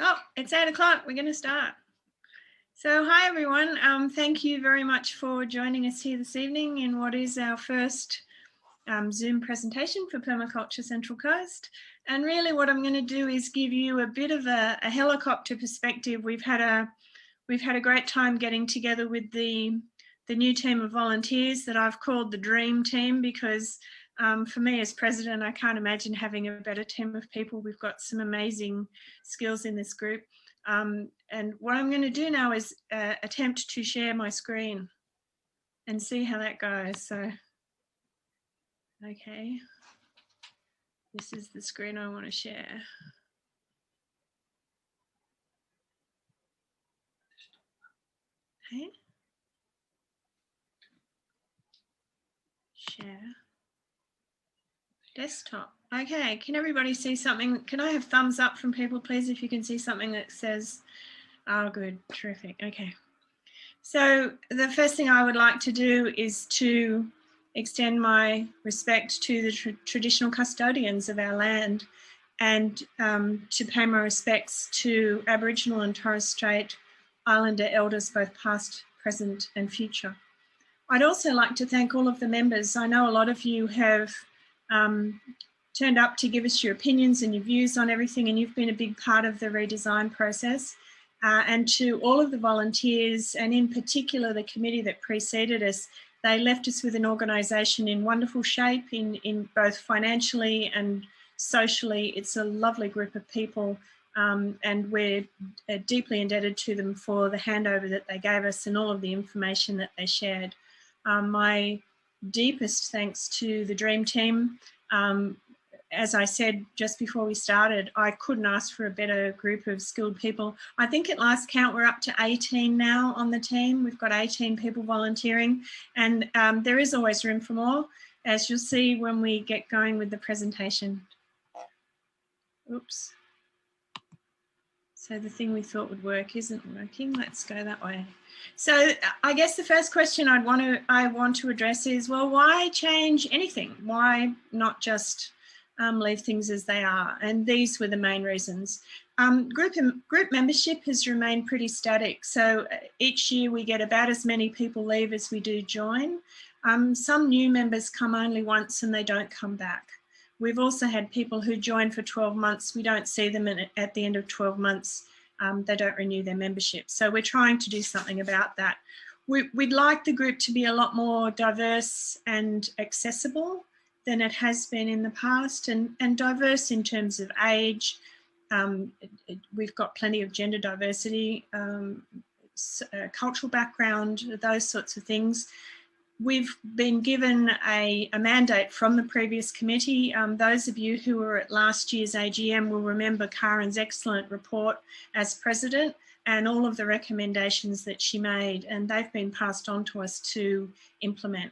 Oh, it's 8 o'clock. We're going to start. So hi, everyone. Thank you very much for joining us here this evening in what is our first Zoom presentation for Permaculture Central Coast. And really what I'm going to do is give you a bit of a helicopter perspective. We've had a great time getting together with the new team of volunteers that I've called the Dream Team, because for me as president, I can't imagine having a better team of people. We've got some amazing skills in this group. And what I'm going to do now is attempt to share my screen and see how that goes. So, okay, this is the screen I want to share. Okay. Share. Desktop. Okay, can everybody see something? Can I have thumbs up from people, please, if you can see something that says, oh, good, terrific, okay. So the first thing I would like to do is to extend my respect to the traditional custodians of our land, and to pay my respects to Aboriginal and Torres Strait Islander elders, both past, present and future. I'd also like to thank all of the members. I know a lot of you have turned up to give us your opinions and your views on everything, and you've been a big part of the redesign process. And to all of the volunteers, and in particular the committee that preceded us, they left us with an organisation in wonderful shape, in both financially and socially. It's a lovely group of people, and we're deeply indebted to them for the handover that they gave us and all of the information that they shared. My deepest thanks to the Dream Team. As I said just before we started, I couldn't ask for a better group of skilled people. I think at last count we're up to 18 now on the team. We've got 18 people volunteering, and there is always room for more, as you'll see when we get going with the presentation. Oops. So the thing we thought would work isn't working. Let's go that way. So I guess the first question I want to address is, well, why change anything? Why not just leave things as they are? And these were the main reasons. Group membership has remained pretty static. So each year we get about as many people leave as we do join. Some new members come only once and they don't come back. We've also had people who join for 12 months. We don't see them at the end of 12 months. They don't renew their membership. So we're trying to do something about that. We'd like the group to be a lot more diverse and accessible than it has been in the past, and diverse in terms of age. We've got plenty of gender diversity, cultural background, those sorts of things. We've been given a mandate from the previous committee. Those of you who were at last year's AGM will remember Karen's excellent report as president and all of the recommendations that she made, and they've been passed on to us to implement.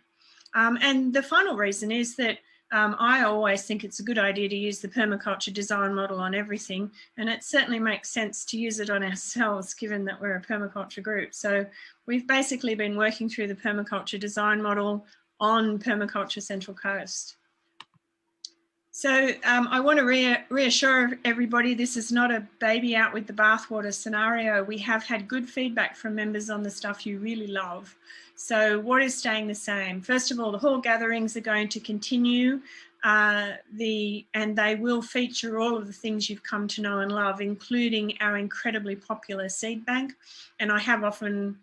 And the final reason is that I always think it's a good idea to use the permaculture design model on everything, and it certainly makes sense to use it on ourselves, given that we're a permaculture group. So we've basically been working through the permaculture design model on Permaculture Central Coast. So I want to reassure everybody this is not a baby out with the bathwater scenario. We have had good feedback from members on the stuff you really love. So what is staying the same? First of all, the hall gatherings are going to continue, and they will feature all of the things you've come to know and love, including our incredibly popular seed bank. And I have often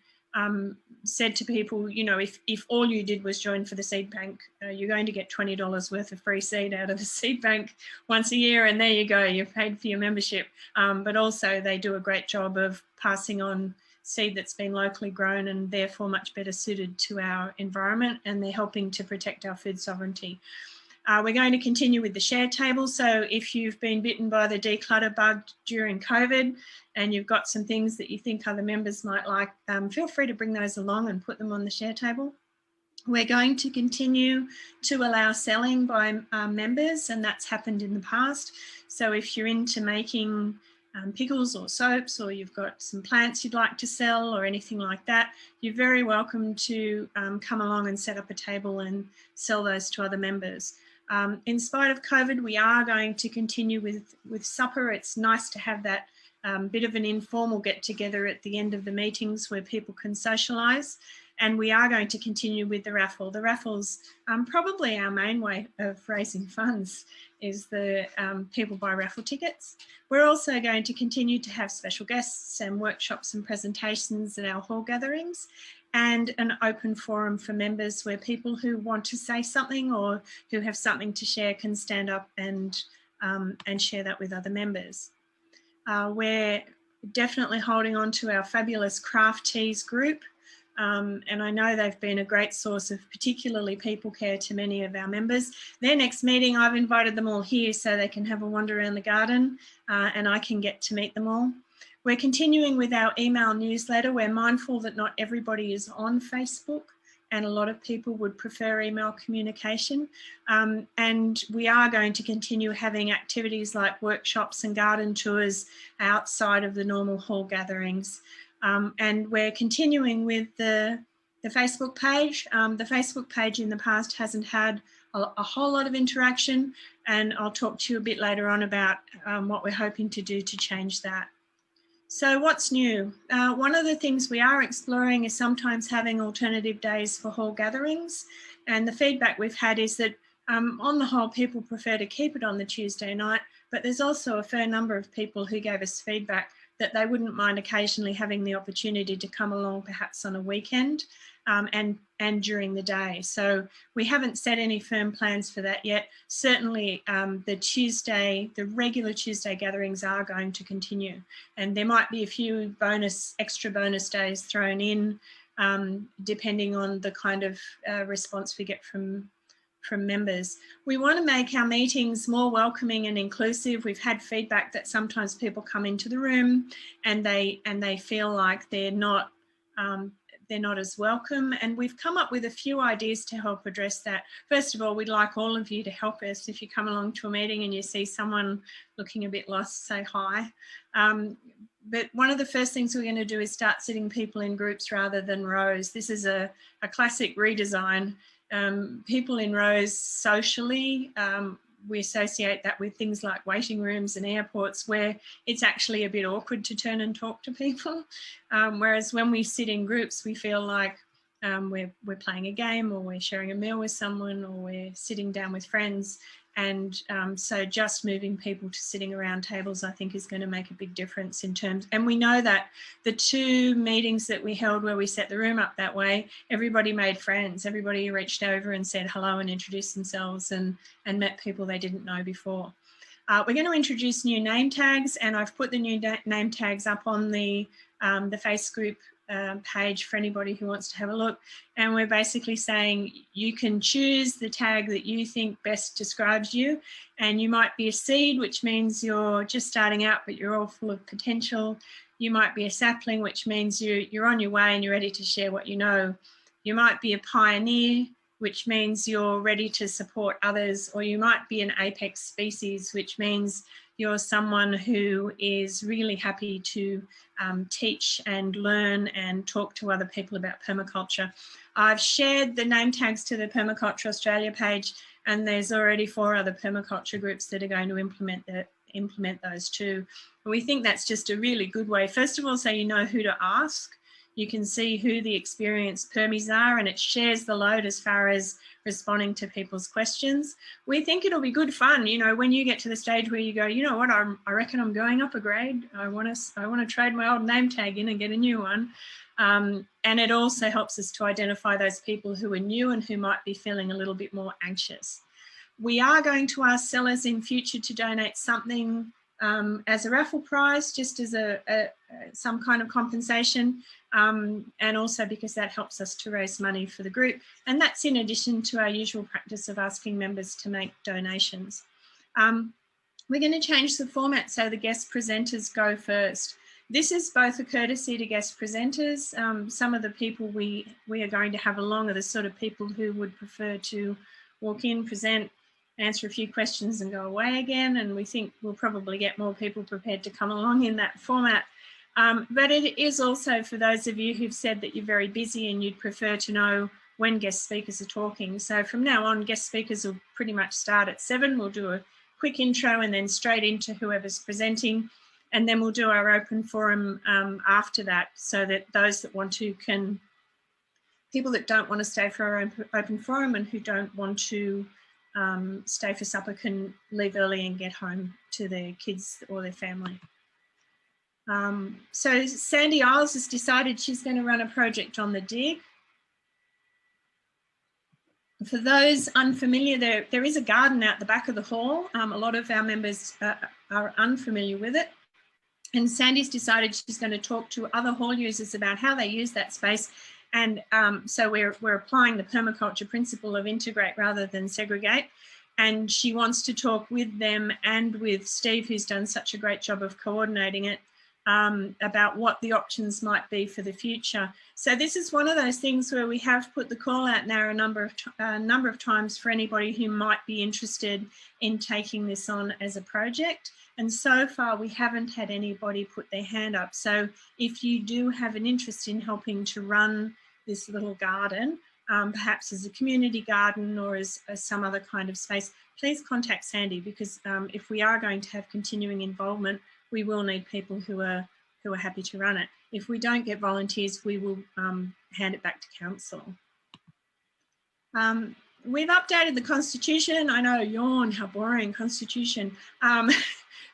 said to people, you know, if all you did was join for the seed bank, you're going to get $20 worth of free seed out of the seed bank once a year, and there you go, you've paid for your membership. But also they do a great job of passing on seed that's been locally grown and therefore much better suited to our environment, and they're helping to protect our food sovereignty. We're going to continue with the share table. So if you've been bitten by the declutter bug during COVID and you've got some things that you think other members might like, feel free to bring those along and put them on the share table. We're going to continue to allow selling by members, and that's happened in the past. So if you're into making pickles or soaps, or you've got some plants you'd like to sell or anything like that, you're very welcome to come along and set up a table and sell those to other members. In spite of COVID, we are going to continue with supper. It's nice to have that bit of an informal get together at the end of the meetings where people can socialise. And we are going to continue with the raffle. The raffle's probably our main way of raising funds, is the people buy raffle tickets. We're also going to continue to have special guests and workshops and presentations at our hall gatherings, and an open forum for members where people who want to say something or who have something to share can stand up and share that with other members. We're definitely holding on to our fabulous craft teas group. And I know they've been a great source of particularly people care to many of our members. Their next meeting, I've invited them all here so they can have a wander around the garden and I can get to meet them all. We're continuing with our email newsletter. We're mindful that not everybody is on Facebook and a lot of people would prefer email communication. And we are going to continue having activities like workshops and garden tours outside of the normal hall gatherings. And we're continuing with the Facebook page. The Facebook page in the past hasn't had a whole lot of interaction, and I'll talk to you a bit later on about what we're hoping to do to change that. So what's new? One of the things we are exploring is sometimes having alternative days for hall gatherings, and the feedback we've had is that on the whole people prefer to keep it on the Tuesday night, but there's also a fair number of people who gave us feedback that they wouldn't mind occasionally having the opportunity to come along perhaps on a weekend and during the day. So we haven't set any firm plans for that yet. Certainly the regular Tuesday gatherings are going to continue, and there might be a few extra bonus days thrown in depending on the kind of response we get from members. We want to make our meetings more welcoming and inclusive. We've had feedback that sometimes people come into the room and they feel like they're not as welcome, and we've come up with a few ideas to help address that. First of all, we'd like all of you to help us. If you come along to a meeting and you see someone looking a bit lost, say hi. But one of the first things we're going to do is start sitting people in groups rather than rows. This is a classic redesign. People in rows socially, we associate that with things like waiting rooms and airports where it's actually a bit awkward to turn and talk to people. Whereas when we sit in groups, we feel like we're playing a game, or we're sharing a meal with someone, or we're sitting down with friends. And so just moving people to sitting around tables, I think, is going to make a big difference in terms. And we know that the 2 meetings that we held where we set the room up that way, everybody made friends. Everybody reached over and said hello and introduced themselves and met people they didn't know before. We're going to introduce new name tags, and I've put the new name tags up on the Face group page for anybody who wants to have a look. And we're basically saying you can choose the tag that you think best describes you, and you might be a seed, which means you're just starting out but you're all full of potential. You might be a sapling, which means you're on your way and you're ready to share what you know. You might be a pioneer, which means you're ready to support others, or you might be an apex species, which means you're someone who is really happy to teach and learn and talk to other people about permaculture. I've shared the name tags to the Permaculture Australia page, and there's already 4 other permaculture groups that are going to implement those too. And we think that's just a really good way, first of all, so you know who to ask. You can see who the experienced permies are, and it shares the load as far as responding to people's questions. We think it'll be good fun, you know, when you get to the stage where you go, you know what, I reckon I'm going up a grade. I want to trade my old name tag in and get a new one. And it also helps us to identify those people who are new and who might be feeling a little bit more anxious. We are going to ask sellers in future to donate something as a raffle prize, just as some kind of compensation, and also because that helps us to raise money for the group. And that's in addition to our usual practice of asking members to make donations. We're going to change the format so the guest presenters go first. This is both a courtesy to guest presenters. Some of the people we are going to have along are the sort of people who would prefer to walk in, present, answer a few questions and go away again. And we think we'll probably get more people prepared to come along in that format. But it is also for those of you who've said that you're very busy and you'd prefer to know when guest speakers are talking. So from now on, guest speakers will pretty much start at 7. We'll do a quick intro and then straight into whoever's presenting. And then we'll do our open forum after that, so that those that want to can, people that don't want to stay for our open forum and who don't want to stay for supper can leave early and get home to their kids or their family. So Sandy Isles has decided she's going to run a project on the dig. For those unfamiliar, there is a garden out the back of the hall. A lot of our members are unfamiliar with it. And Sandy's decided she's going to talk to other hall users about how they use that space. And so we're applying the permaculture principle of integrate rather than segregate. And she wants to talk with them and with Steve, who's done such a great job of coordinating it, about what the options might be for the future. So this is one of those things where we have put the call out now a number of times for anybody who might be interested in taking this on as a project. And so far we haven't had anybody put their hand up. So if you do have an interest in helping to run this little garden, perhaps as a community garden or as some other kind of space, please contact Sandy, because if we are going to have continuing involvement, we will need people who are happy to run it. If we don't get volunteers, we will hand it back to council. We've updated the constitution. I know, yawn, how boring, constitution.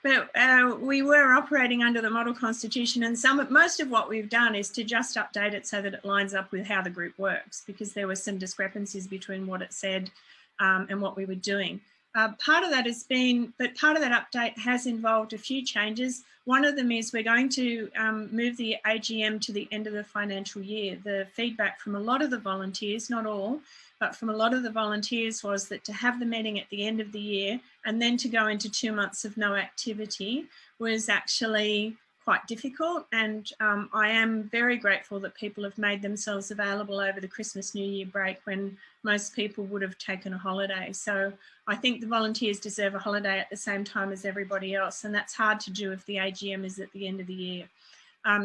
But we were operating under the model constitution, and most of what we've done is to just update it so that it lines up with how the group works, because there were some discrepancies between what it said and what we were doing. Part of that has been, but part of that update has involved a few changes. One of them is we're going to move the AGM to the end of the financial year. The feedback from a lot of the volunteers, not all, but from a lot of the volunteers was that to have the meeting at the end of the year and then to go into 2 months of no activity was actually quite difficult. And I am very grateful that people have made themselves available over the Christmas New Year break when most people would have taken a holiday. So I think the volunteers deserve a holiday at the same time as everybody else, and that's hard to do if the AGM is at the end of the year.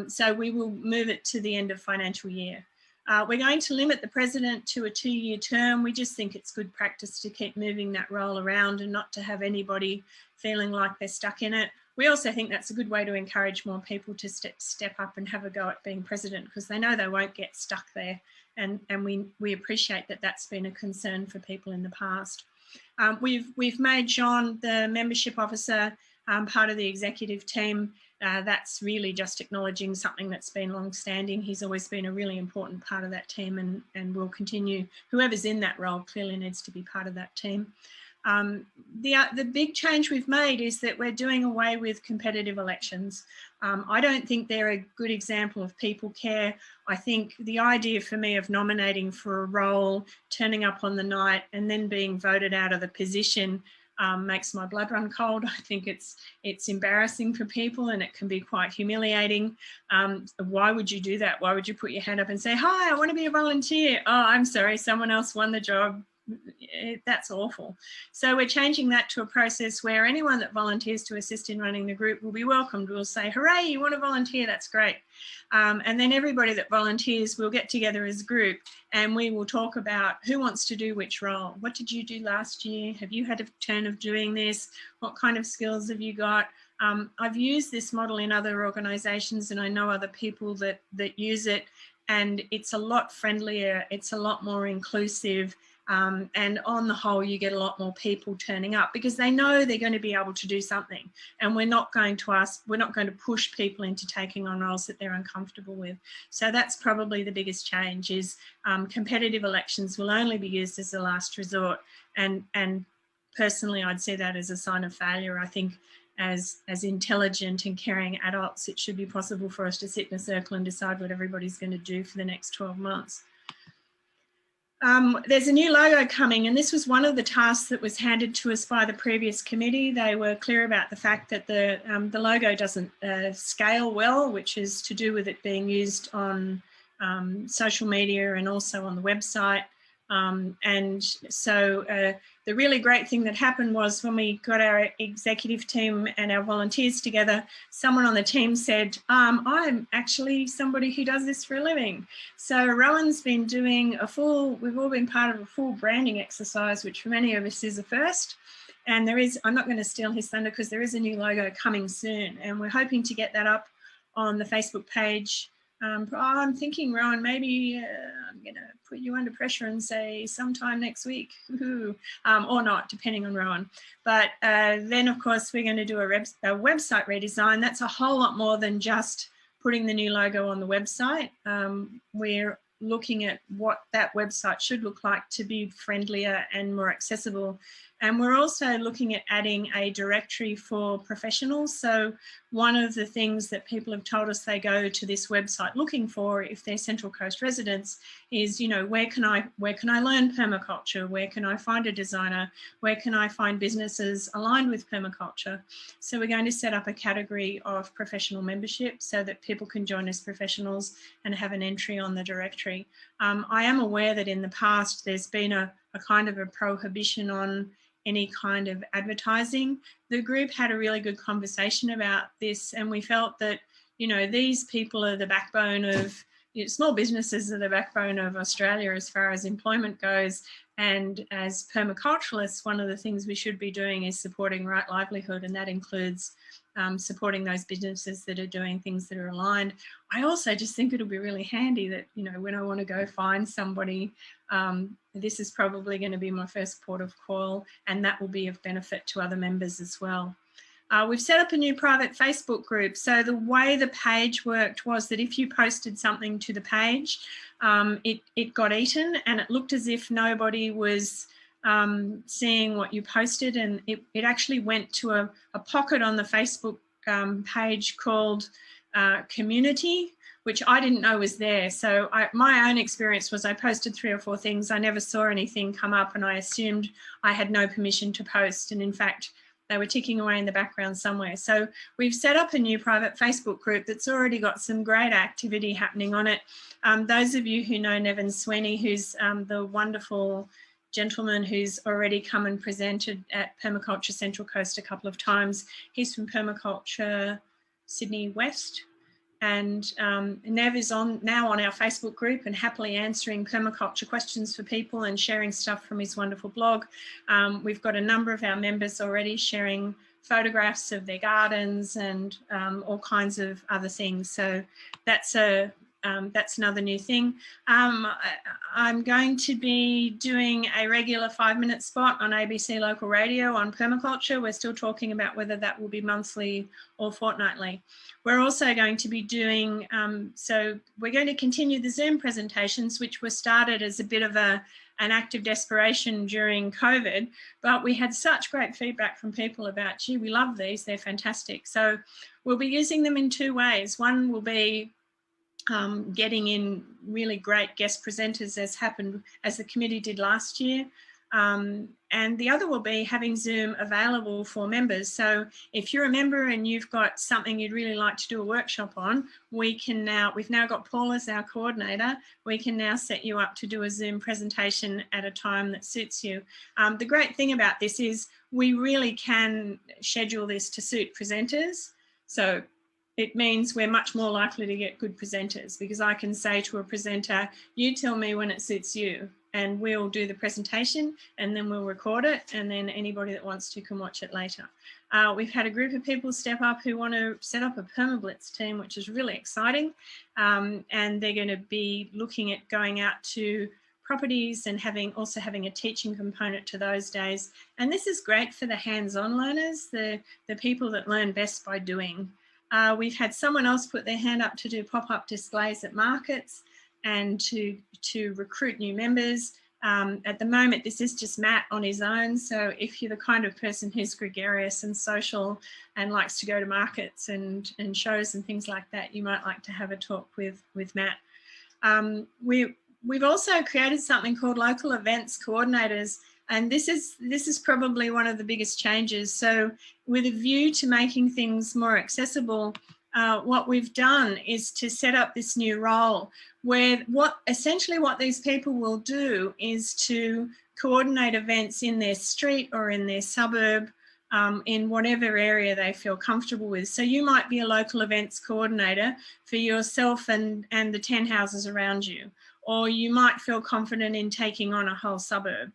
So we will move it to the end of financial year. We're going to limit the president to a 2-year term. We just think it's good practice to keep moving that role around and not to have anybody feeling like they're stuck in it. We also think that's a good way to encourage more people to step up and have a go at being president, because they know they won't get stuck there. And we appreciate that that's been a concern for people in the past. We've made John the membership officer, part of the executive team. That's really just acknowledging something that's been long-standing. He's always been a really important part of that team, and will continue. Whoever's in that role clearly needs to be part of that team. The big change we've made is that we're doing away with competitive elections. I don't think they're a good example of people care. I think the idea for me of nominating for a role, turning up on the night and then being voted out of the position makes my blood run cold. I think it's embarrassing for people, and it can be quite humiliating. Why would you do that? Why would you put your hand up and say, hi, I want to be a volunteer? Oh, I'm sorry, someone else won the job. That's awful. So we're changing that to a process where anyone that volunteers to assist in running the group will be welcomed. We'll say, hooray, you want to volunteer? That's great. And then everybody that volunteers will get together as a group, and we will talk about who wants to do which role. What did you do last year? Have you had a turn of doing this? What kind of skills have you got? I've used this model in other organisations, and I know other people that use it, and it's a lot friendlier. It's a lot more inclusive. And on the whole, you get a lot more people turning up because they know they're going to be able to do something. And we're not going to push people into taking on roles that they're uncomfortable with. So that's probably the biggest change is competitive elections will only be used as a last resort. And personally, I'd see that as a sign of failure. I think as intelligent and caring adults, it should be possible for us to sit in a circle and decide what everybody's going to do for the next 12 months. There's a new logo coming, and this was one of the tasks that was handed to us by the previous committee. They were clear about the fact that the logo doesn't scale well, which is to do with it being used on social media and also on the website. And so the really great thing that happened was when we got our executive team and our volunteers together, someone on the team said, I'm actually somebody who does this for a living. So Rowan's been doing we've all been part of a full branding exercise, which for many of us is a first. And there is, I'm not going to steal his thunder because there is a new logo coming soon, and we're hoping to get that up on the Facebook page. I'm thinking, Rowan, maybe I'm going to put you under pressure and say sometime next week, or not, depending on Rowan. But then, of course, we're going to do a website redesign. That's a whole lot more than just putting the new logo on the website. We're looking at what that website should look like to be friendlier and more accessible. And we're also looking at adding a directory for professionals. So one of the things that people have told us they go to this website looking for, if they're Central Coast residents, is, you know, where can I learn permaculture? Where can I find a designer? Where can I find businesses aligned with permaculture? So we're going to set up a category of professional membership so that people can join as professionals and have an entry on the directory. I am aware that in the past there's been a kind of a prohibition on any kind of advertising. The group had a really good conversation about this, and we felt that, you know, these people are the backbone of, you know, small businesses are the backbone of Australia as far as employment goes. And as permaculturalists, one of the things we should be doing is supporting right livelihood, and that includes supporting those businesses that are doing things that are aligned. I also just think it'll be really handy that, you know, when I want to go find somebody, this is probably going to be my first port of call, and that will be of benefit to other members as well. We've set up a new private Facebook group. So the way the page worked was that if you posted something to the page, it got eaten, and it looked as if nobody was seeing what you posted, and it actually went to a pocket on the Facebook page called Community, which I didn't know was there. So my own experience was I posted 3 or 4 things. I never saw anything come up, and I assumed I had no permission to post. And in fact, they were ticking away in the background somewhere. So we've set up a new private Facebook group that's already got some great activity happening on it. Those of you who know Nevin Sweeney, who's the wonderful gentleman who's already come and presented at Permaculture Central Coast a couple of times. He's from Permaculture Sydney West. And Nev is now on our Facebook group and happily answering permaculture questions for people and sharing stuff from his wonderful blog. We've got a number of our members already sharing photographs of their gardens and all kinds of other things. So that's another new thing. I'm going to be doing a regular 5-minute spot on ABC Local Radio on permaculture. We're still talking about whether that will be monthly or fortnightly. We're also going to be doing, so we're going to continue the Zoom presentations, which were started as a bit of an act of desperation during COVID, but we had such great feedback from people about, gee, we love these, they're fantastic. So we'll be using them in 2 ways. One will be getting in really great guest presenters, as the committee did last year. And the other will be having Zoom available for members. So if you're a member and you've got something you'd really like to do a workshop on, we've now got Paul as our coordinator. We can now set you up to do a Zoom presentation at a time that suits you. The great thing about this is we really can schedule this to suit presenters. So it means we're much more likely to get good presenters, because I can say to a presenter, you tell me when it suits you, and we'll do the presentation and then we'll record it, and then anybody that wants to can watch it later. We've had a group of people step up who want to set up a PermaBlitz team, which is really exciting. And they're going to be looking at going out to properties and also having a teaching component to those days. And this is great for the hands-on learners, the people that learn best by doing. We've had someone else put their hand up to do pop-up displays at markets and to recruit new members. At the moment, this is just Matt on his own. So if you're the kind of person who's gregarious and social and likes to go to markets and shows and things like that, you might like to have a talk with Matt. We've also created something called local events coordinators. And this is probably one of the biggest changes. So with a view to making things more accessible, what we've done is to set up this new role where essentially what these people will do is to coordinate events in their street or in their suburb, in whatever area they feel comfortable with. So you might be a local events coordinator for yourself and the 10 houses around you, or you might feel confident in taking on a whole suburb.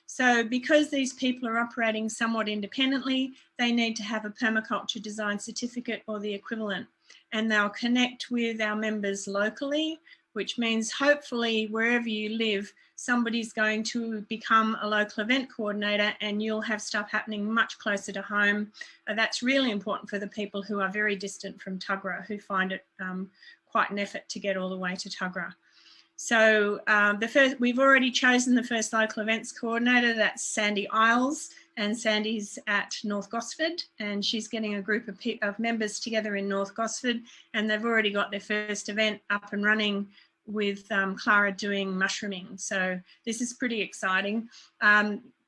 So because these people are operating somewhat independently, they need to have a permaculture design certificate or the equivalent, and they'll connect with our members locally, which means hopefully wherever you live, somebody's going to become a local event coordinator and you'll have stuff happening much closer to home. That's really important for the people who are very distant from Tuggerah, who find it quite an effort to get all the way to Tuggerah. So we've already chosen the first local events coordinator. That's Sandy Isles, and Sandy's at North Gosford, and she's getting a group of members together in North Gosford, and they've already got their first event up and running with Clara doing mushrooming. So this is pretty exciting.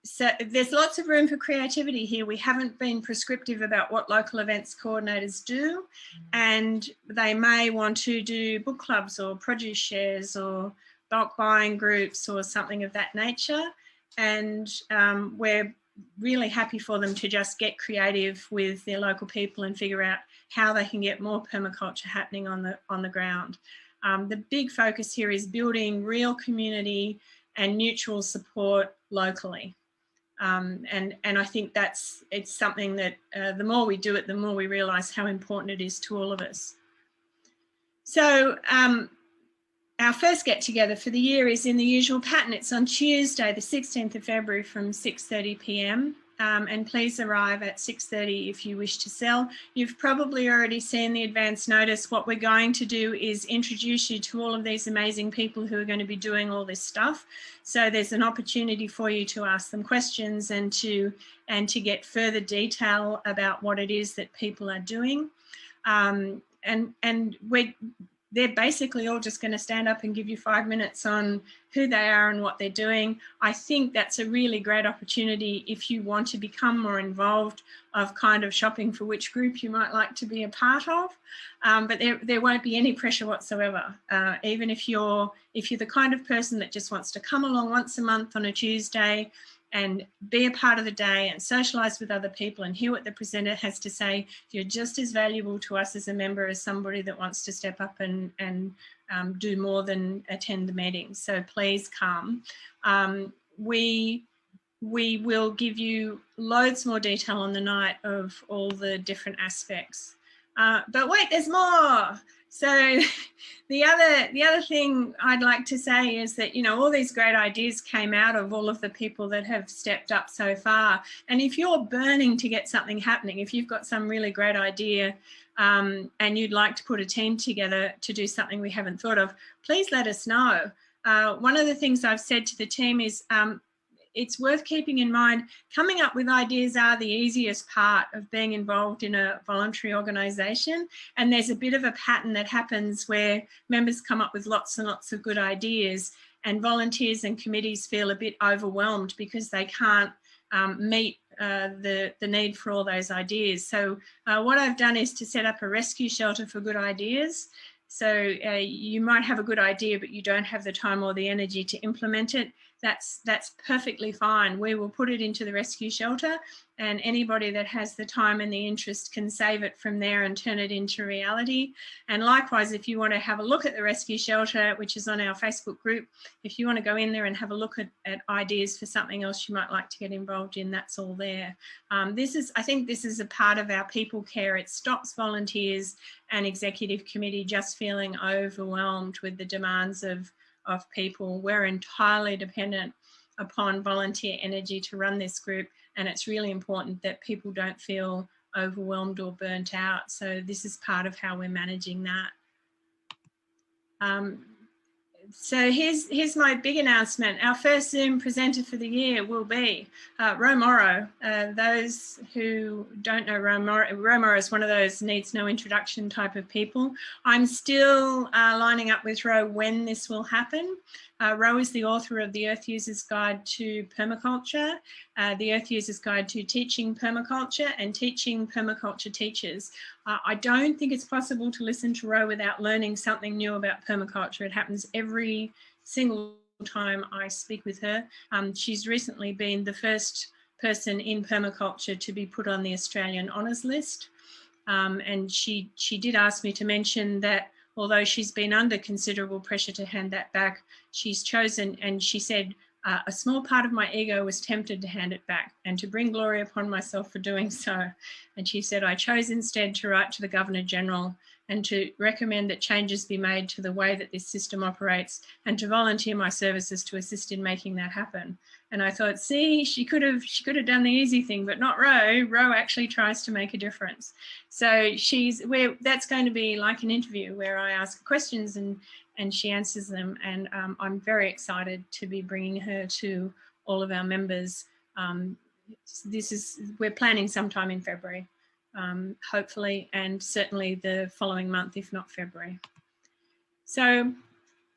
So there's lots of room for creativity here. We haven't been prescriptive about what local events coordinators do, and they may want to do book clubs or produce shares or bulk buying groups or something of that nature. And we're really happy for them to just get creative with their local people and figure out how they can get more permaculture happening on the ground. The big focus here is building real community and mutual support locally. And I think it's something that the more we do it, the more we realise how important it is to all of us. So our first get together for the year is in the usual pattern. It's on Tuesday, the 16th of February from 6:30 p.m. And please arrive at 6:30 if you wish to sell. You've probably already seen the advance notice. What we're going to do is introduce you to all of these amazing people who are going to be doing all this stuff. So there's an opportunity for you to ask them questions and to get further detail about what it is that people are doing. They're basically all just going to stand up and give you 5 minutes on who they are and what they're doing. I think that's a really great opportunity if you want to become more involved, of kind of shopping for which group you might like to be a part of. But there won't be any pressure whatsoever. Even if you're the kind of person that just wants to come along once a month on a Tuesday and be a part of the day and socialise with other people and hear what the presenter has to say, you're just as valuable to us as a member as somebody that wants to step up and do more than attend the meetings. So please come. We will give you loads more detail on the night of all the different aspects. But wait, there's more. So the other thing I'd like to say is that, you know, all these great ideas came out of all of the people that have stepped up so far. And if you're burning to get something happening, if you've got some really great idea and you'd like to put a team together to do something we haven't thought of, please let us know. One of the things I've said to the team is it's worth keeping in mind, coming up with ideas are the easiest part of being involved in a voluntary organisation. And there's a bit of a pattern that happens where members come up with lots and lots of good ideas and volunteers and committees feel a bit overwhelmed because they can't meet the need for all those ideas. So what I've done is to set up a rescue shelter for good ideas. So you might have a good idea, but you don't have the time or the energy to implement it. That's perfectly fine. We will put it into the rescue shelter, and anybody that has the time and the interest can save it from there and turn it into reality. And likewise, if you want to have a look at the rescue shelter, which is on our Facebook group, if you want to go in there and have a look at ideas for something else you might like to get involved in, that's all there. I think this is a part of our people care. It stops volunteers and executive committee just feeling overwhelmed with the demands of people. We're entirely dependent upon volunteer energy to run this group, and it's really important that people don't feel overwhelmed or burnt out. So this is part of how we're managing that. So here's my big announcement. Our first Zoom presenter for the year will be Ro Morrow. Those who don't know Ro Morrow is one of those needs no introduction type of people. I'm still lining up with Ro when this will happen. Ro is the author of The Earth User's Guide to Permaculture, The Earth User's Guide to Teaching Permaculture, and Teaching Permaculture Teachers. I don't think it's possible to listen to Ro without learning something new about permaculture. It happens every single time I speak with her. She's recently been the first person in permaculture to be put on the Australian Honours List. And she did ask me to mention that although she's been under considerable pressure to hand that back, she's chosen, and she said, a small part of my ego was tempted to hand it back and to bring glory upon myself for doing so. And she said, I chose instead to write to the Governor-General and to recommend that changes be made to the way that this system operates and to volunteer my services to assist in making that happen. And I thought, see, she could have done the easy thing, but not Ro. Ro actually tries to make a difference. So that's going to be like an interview where I ask questions and she answers them. And I'm very excited to be bringing her to all of our members. We're planning sometime in February. Hopefully, and certainly the following month, if not February. So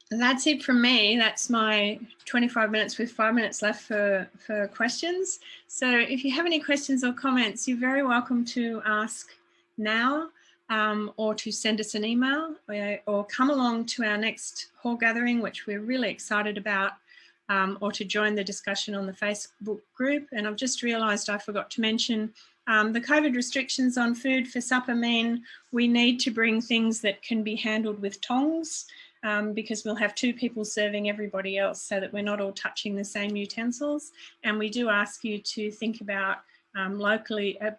that's it from me. That's my 25 minutes with 5 minutes left for questions. So if you have any questions or comments, you're very welcome to ask now or to send us an email or come along to our next hall gathering, which we're really excited about, or to join the discussion on the Facebook group. And I've just realised I forgot to mention the COVID restrictions on food for supper mean we need to bring things that can be handled with tongs because we'll have 2 people serving everybody else so that we're not all touching the same utensils. And we do ask you to think about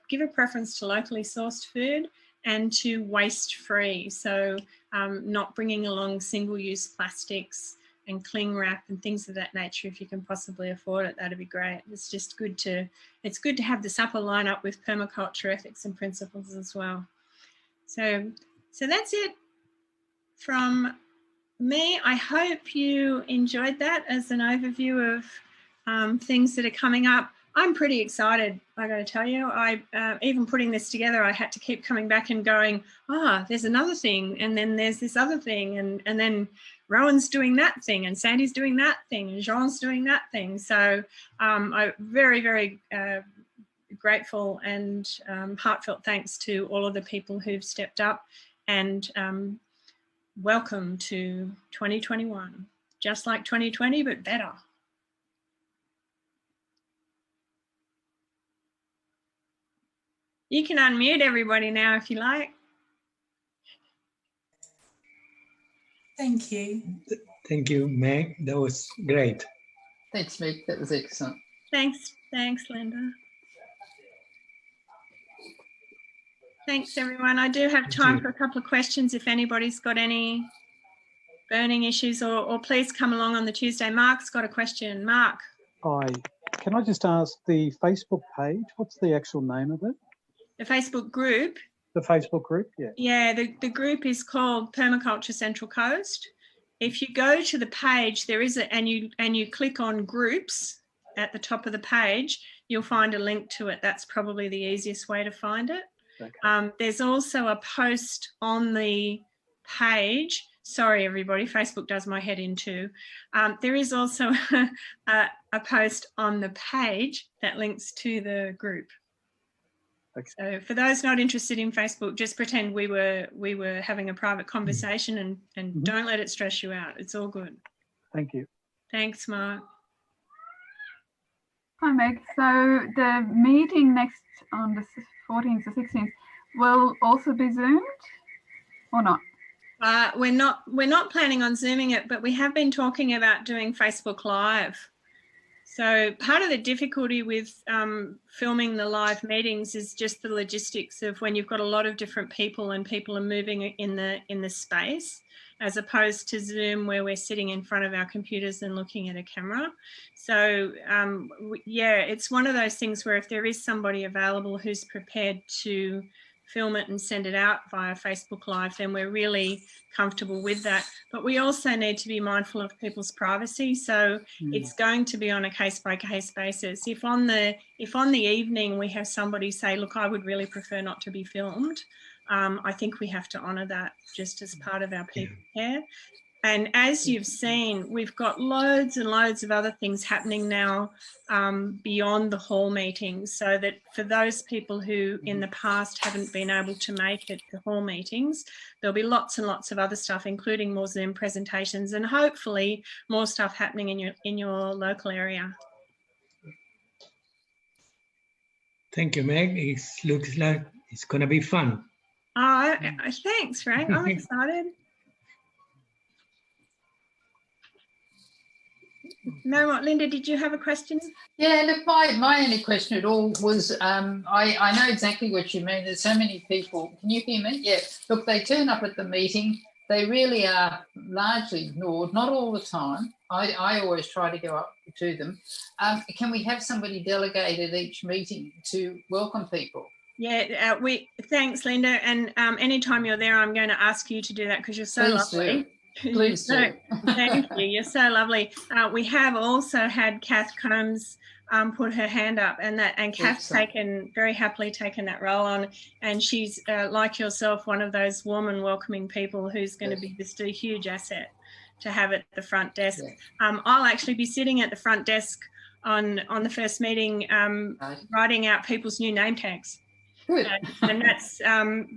give a preference to locally sourced food and to waste-free. So not bringing along single-use plastics and cling wrap and things of that nature. If you can possibly afford it, that'd be great. It's just good to have the supper line up with permaculture ethics and principles as well. So that's it from me. I hope you enjoyed that as an overview of things that are coming up. I'm pretty excited, I got to tell you. Even putting this together, I had to keep coming back and going, there's another thing, and then there's this other thing, and then Rowan's doing that thing, and Sandy's doing that thing, and Jean's doing that thing. So I'm very, very grateful and heartfelt thanks to all of the people who've stepped up, and welcome to 2021. Just like 2020, but better. You can unmute everybody now if you like. Thank you. Thank you, Meg. That was great. Thanks, Meg. That was excellent. Thanks, Linda. Thanks, everyone. I do have time for a couple of questions if anybody's got any burning issues, or please come along on the Tuesday. Mark's got a question. Mark. Hi. Can I just ask the Facebook page, what's the actual name of it? The Facebook group. The Facebook group, yeah. Yeah, the group is called Permaculture Central Coast. If you go to the page, there is and you click on groups at the top of the page, you'll find a link to it. That's probably the easiest way to find it. Okay. There's also a post on the page. Sorry, everybody, Facebook does my head in too. There is also a post on the page that links to the group. Okay. So for those not interested in Facebook, just pretend we were having a private conversation and don't let it stress you out. It's all good. Thank you. Thanks, Mark. Hi, Meg. So the meeting next on the 14th to 16th will also be Zoomed or not? We're not planning on Zooming it, but we have been talking about doing Facebook Live. So part of the difficulty with filming the live meetings is just the logistics of when you've got a lot of different people and people are moving in the space, as opposed to Zoom where we're sitting in front of our computers and looking at a camera. So yeah, it's one of those things where if there is somebody available who's prepared to film it and send it out via Facebook Live, then we're really comfortable with that. But we also need to be mindful of people's privacy. So it's going to be on a case-by-case basis. If on the evening we have somebody say, look, I would really prefer not to be filmed, I think we have to honour that just as part of our people care. And as you've seen, we've got loads and loads of other things happening now beyond the hall meetings, so that for those people who in the past haven't been able to make it to hall meetings, there'll be lots and lots of other stuff, including more Zoom presentations and hopefully more stuff happening in your local area. Thank you, Meg. It looks like it's going to be fun. Oh, thanks, Frank. I'm excited. No more. Linda, did you have a question? Yeah, look, my only question at all was, I know exactly what you mean. There's so many people. Can you hear me? Yeah. Look, they turn up at the meeting. They really are largely ignored, not all the time. I always try to go up to them. Can we have somebody delegated each meeting to welcome people? Yeah, thanks, Linda. And anytime you're there, I'm going to ask you to do that because you're so Please lovely. do. Please do. Thank you. You're so lovely. We have also had Kath Combs put her hand up, and Kath's very happily taken that role on. And she's like yourself, one of those warm and welcoming people who's going to be just a huge asset to have at the front desk. I'll actually be sitting at the front desk on the first meeting, writing out people's new name tags. Good. And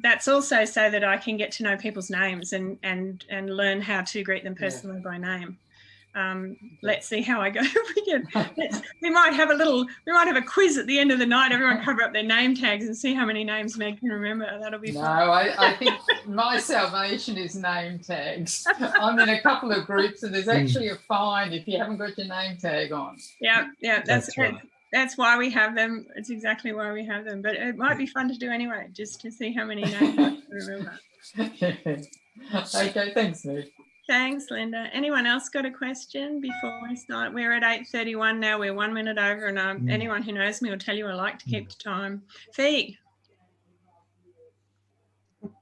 that's also so that I can get to know people's names and learn how to greet them personally by name. Let's see how I go. We might have a quiz at the end of the night. Everyone cover up their name tags and see how many names Meg can remember. That'll be fun. No, I think my salvation is name tags. I'm in a couple of groups and there's actually a fine if you haven't got your name tag on. Yeah, That's right. That's why we have them. It's exactly why we have them. But it might be fun to do anyway, just to see how many names I can remember. Okay, thanks, Meg. Thanks, Linda. Anyone else got a question before we start? We're at 8:31 now. We're 1 minute over, and anyone who knows me will tell you I like to keep to time. Fee,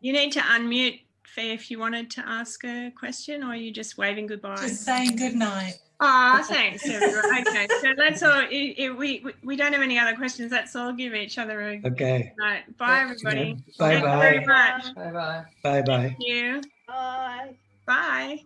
you need to unmute, Fee, if you wanted to ask a question, or are you just waving goodbye? Just saying good night. Ah, thanks, everyone. Okay, so let's all. We don't have any other questions. Let's all give each other a Okay. good night. Bye, everybody. Bye Thank you very much. Bye-bye. Bye-bye. Thank you. Bye. Bye.